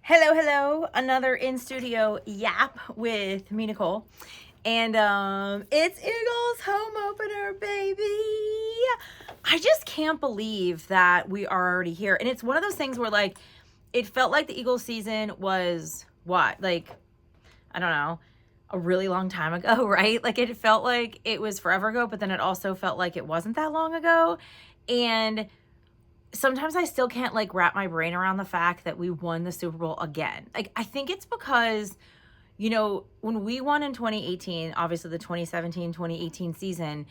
Hello, hello. Another in studio yap with me, Nicole. And it's Eagles home opener, baby. I just can't believe that we are already here. And it's one of those things where like it felt like the Eagles season was what? Like, I don't know, a really long time ago, right? Like it felt like it was forever ago, but then it also felt like it wasn't that long ago. And sometimes I still can't like wrap my brain around the fact that we won the Super Bowl again. Like I think it's because, when we won in 2018, obviously the 2017-2018 season,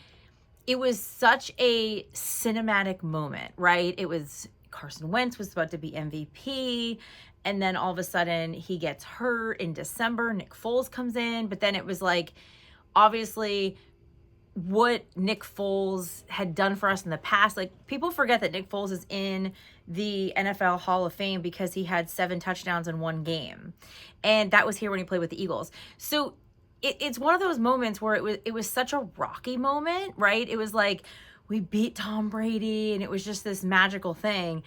it was such a cinematic moment, right? It was Carson Wentz was about to be MVP, and then all of a sudden he gets hurt in December. Nick Foles comes in, but then it was like obviously what Nick Foles had done for us in the past. Like people forget that Nick Foles is in the NFL Hall of Fame because he had 7 touchdowns in one game. And that was here when he played with the Eagles. So it's one of those moments where it was such a rocky moment, right? It was like we beat Tom Brady and it was just this magical thing.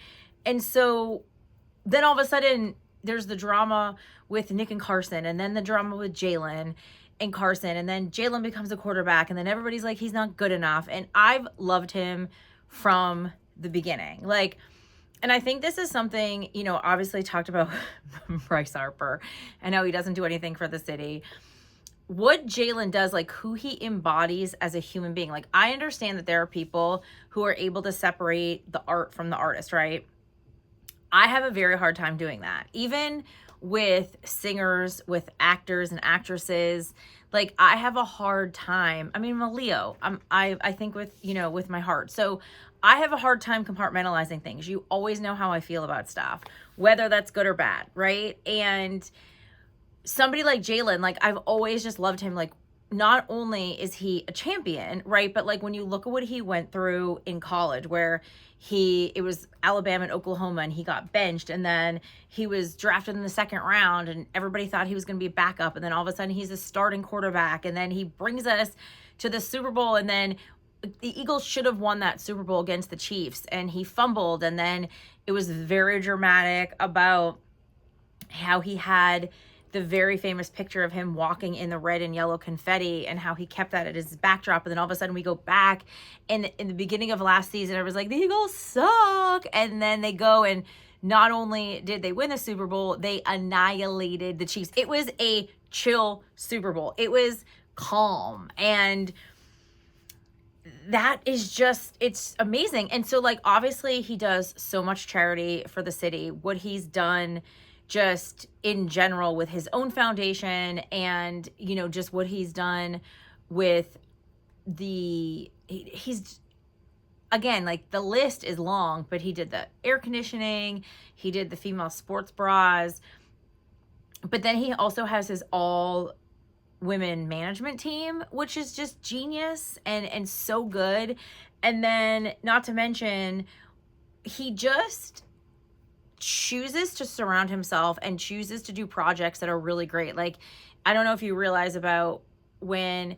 And so then all of a sudden there's the drama with Nick and Carson, and then the drama with Jalen and Carson, and then Jalen becomes a quarterback, and then everybody's like, he's not good enough. And I've loved him from the beginning. Like, and I think this is something, obviously talked about Bryce Harper and how he doesn't do anything for the city. What Jalen does, like who he embodies as a human being. Like, I understand that there are people who are able to separate the art from the artist, right? I have a very hard time doing that. Even with singers, with actors and actresses, like I have a hard time. I mean, I'm a Leo. I think with my heart. So I have a hard time compartmentalizing things. You always know how I feel about stuff, whether that's good or bad, right? And somebody like Jalen, like I've always just loved him. Like not only is he a champion, right? But like when you look at what he went through in college, where it was Alabama and Oklahoma and he got benched, and then he was drafted in the 2nd round and everybody thought he was going to be a backup. And then all of a sudden he's a starting quarterback, and then he brings us to the Super Bowl, and then the Eagles should have won that Super Bowl against the Chiefs, and he fumbled. And then it was very dramatic about how he had the very famous picture of him walking in the red and yellow confetti and how he kept that at his backdrop. And then all of a sudden we go back, and in the beginning of last season, I was like, the Eagles suck. And then they go, and not only did they win the Super Bowl, they annihilated the Chiefs. It was a chill Super Bowl. It was calm. And that is just, it's amazing. And so like, obviously he does so much charity for the city. What he's done just in general with his own foundation, and just what he's done with he's again, like the list is long, but he did the air conditioning, he did the female sports bras, but then he also has his all women management team, which is just genius and so good. And then not to mention, he just chooses to surround himself and chooses to do projects that are really great. Like, I don't know if you realize about when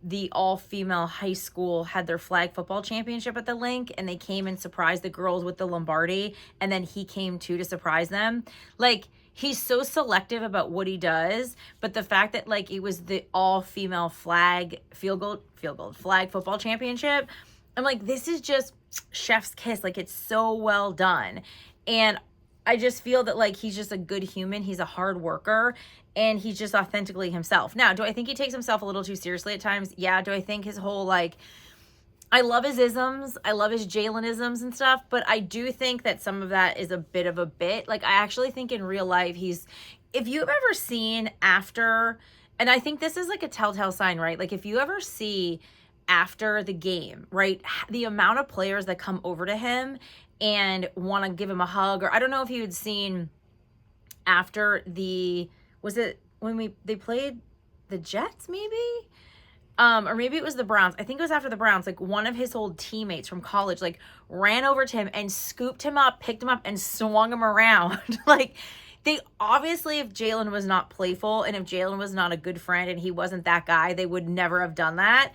the all-female high school had their flag football championship at the Link, and they came and surprised the girls with the Lombardi, and then he came too to surprise them. Like, he's so selective about what he does, but the fact that like it was the all-female flag field goal flag football championship, I'm like, this is just chef's kiss. Like, it's so well done. And I just feel that like he's just a good human. He's a hard worker, and he's just authentically himself. Now, do I think he takes himself a little too seriously at times? Yeah. Do I think his whole like, I love his isms, I love his Jalen-isms and stuff, but I do think that some of that is a bit of a bit. Like, I actually think in real life if you've ever seen after, and I think this is like a telltale sign, right? Like if you ever see after the game, right, the amount of players that come over to him and want to give him a hug. Or I don't know if you had seen after was it when they played the Jets maybe? Or maybe it was the Browns. I think it was after the Browns. Like one of his old teammates from college, like ran over to him and scooped him up, picked him up and swung him around. Like they obviously, if Jalen was not playful and if Jalen was not a good friend and he wasn't that guy, they would never have done that.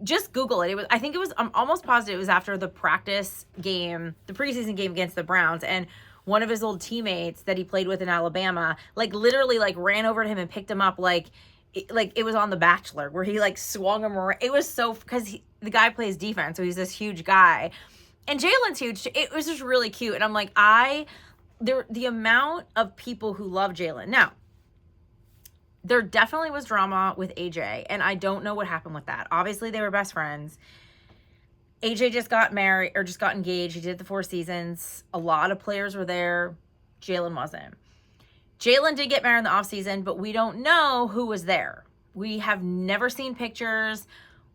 Just Google it. I'm almost positive it was after the practice game, the preseason game against the Browns. And one of his old teammates that he played with in Alabama, like literally like ran over to him and picked him up like it was on The Bachelor, where he like swung him around. It was so, because the guy plays defense, so he's this huge guy. And Jalen's huge. It was just really cute. And I'm like, the amount of people who love Jalen. Now, there definitely was drama with AJ, and I don't know what happened with that. Obviously, they were best friends. AJ just got married, or just got engaged. He did the 4 seasons. A lot of players were there. Jalen wasn't. Jalen did get married in the offseason, but we don't know who was there. We have never seen pictures.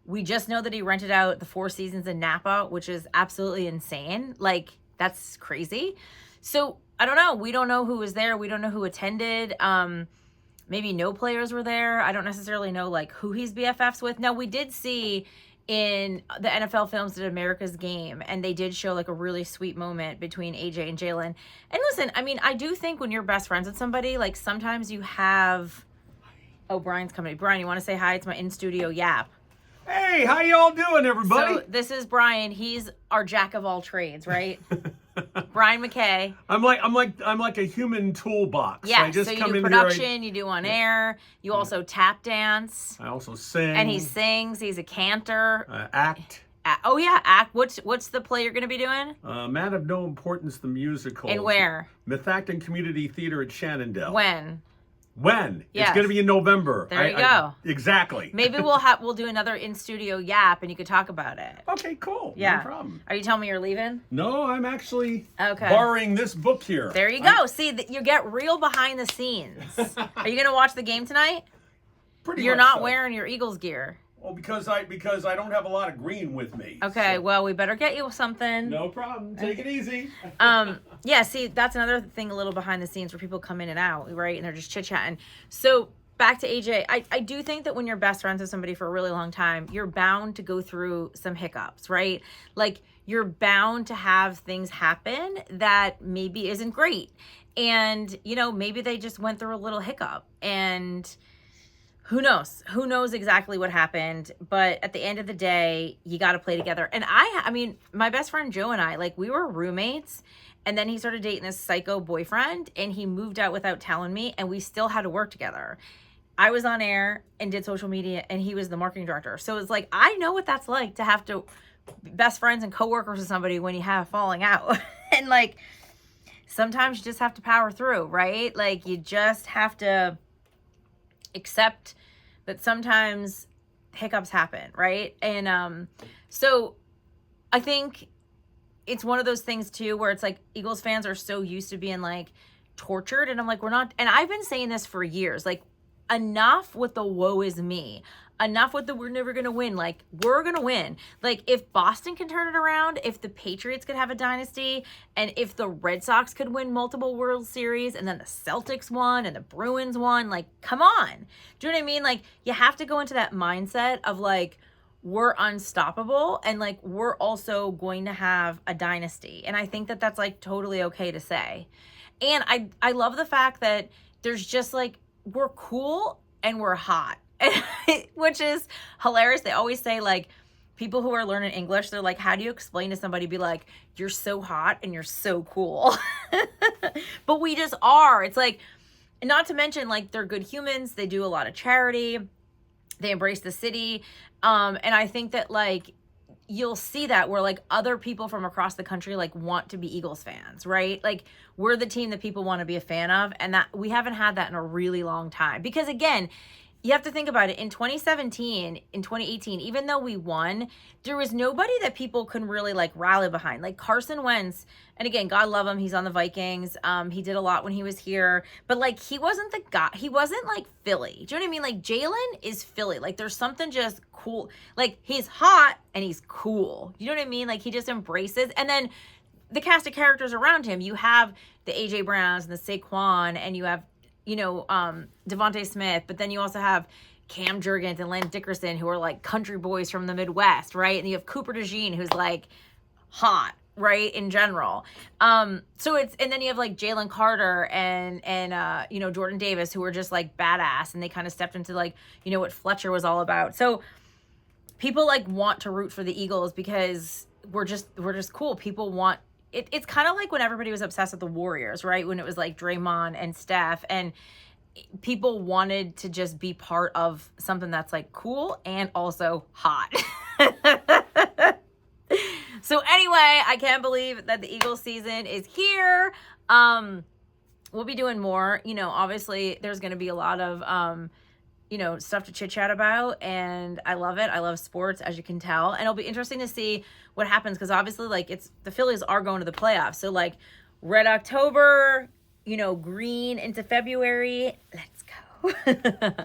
We just know that he rented out the 4 seasons in Napa, which is absolutely insane. Like, that's crazy. So, I don't know. We don't know who was there. We don't know who attended. Maybe no players were there. I don't necessarily know, like, who he's BFFs with. Now, we did see in the NFL Films at America's Game, and they did show, like, a really sweet moment between AJ and Jalen. And listen, I mean, I do think when you're best friends with somebody, like, sometimes you have... Oh, Brian's coming. Brian, you want to say hi? It's my in-studio yap. Hey, how y'all doing, everybody? So this is Brian. He's our jack of all trades, right? Brian McKay. I'm like a human toolbox. Yeah, I just so you come do in production, you do on air, you also tap dance. I also sing. And he sings. He's a cantor. Act. Oh yeah, act. What's the play you're going to be doing? Man of No Importance, the musical. And where? Myth Acting Community Theater at Shenandoah. When? When? Yes. It's going to be in November. There you go. Exactly. Maybe we'll do another in-studio yap, and you could talk about it. Okay, cool. Yeah. No problem. Are you telling me you're leaving? No, I'm actually Okay. borrowing this book here. There you go. See, you get real behind the scenes. Are you going to watch the game tonight? Pretty You're much not so. wearing your Eagles gear. Well, because I don't have a lot of green with me. Okay, so. well, we better get you something. No problem. Take it easy. Yeah, see, that's another thing a little behind the scenes where people come in and out, right? And they're just chit-chatting. So back to AJ, I do think that when you're best friends with somebody for a really long time, you're bound to go through some hiccups, right? Like, you're bound to have things happen that maybe isn't great. And, you know, maybe they just went through a little hiccup, and who knows? Who knows exactly what happened? But at the end of the day, you got to play together. And I mean, my best friend Joe and I, like, we were roommates, and then he started dating this psycho boyfriend, and he moved out without telling me, and we still had to work together. I was on air and did social media, and he was the marketing director. So it's like, I know what that's like to have to be best friends and coworkers with somebody when you have a falling out. And like, sometimes you just have to power through, right? Like, you just have to accept that sometimes hiccups happen, right? And so I think it's one of those things too where it's like Eagles fans are so used to being like tortured, and I'm like, we're not. And I've been saying this for years, like, enough with the woe is me, enough with the we're never gonna win. Like, we're gonna win. Like, if Boston can turn it around, if the Patriots could have a dynasty, and if the Red Sox could win multiple World Series, and then the Celtics won and the Bruins won, like, come on. Do you know what I mean? Like, you have to go into that mindset of like, we're unstoppable, and like, we're also going to have a dynasty. And I think that that's like totally okay to say. And I love the fact that there's just like, we're cool and we're hot. Which is hilarious. They always say, like, people who are learning English, they're like, how do you explain to somebody, be like, you're so hot and you're so cool? But we just are. It's like, not to mention, like, they're good humans. They do a lot of charity. They embrace the city. And I think that, like, you'll see that where like other people from across the country like want to be Eagles fans, right? Like, we're the team that people want to be a fan of, and that we haven't had that in a really long time. Because again, you have to think about it. In 2017, in 2018, even though we won, there was nobody that people could really like rally behind. Like Carson Wentz, and again, God love him, he's on the Vikings. He did a lot when he was here, but like, he wasn't the guy. He wasn't like Philly. Do you know what I mean? Like, Jalen is Philly. Like, there's something just cool. Like, he's hot and he's cool. You know what I mean? Like, he just embraces. And then the cast of characters around him, you have the AJ Browns and the Saquon, and you have, you know, Devontae Smith, but then you also have Cam Jurgens and Lance Dickerson, who are like country boys from the Midwest, right? And you have Cooper DeJean, who's like hot, right, in general. So it's, and then you have like Jalen Carter and you know, Jordan Davis, who are just like badass, and they kind of stepped into like, you know, what Fletcher was all about. So people like want to root for the Eagles because we're just cool. People want it's kind of like when everybody was obsessed with the Warriors, right? When it was like Draymond and Steph, and people wanted to just be part of something that's like cool and also hot. So anyway, I can't believe that the Eagles season is here. We'll be doing more. You know, obviously there's going to be a lot of, you know, stuff to chit chat about, and I love it. I love sports, as you can tell, and it'll be interesting to see what happens, because obviously, like, it's the Phillies are going to the playoffs. So like red October, you know, green into February. Let's go.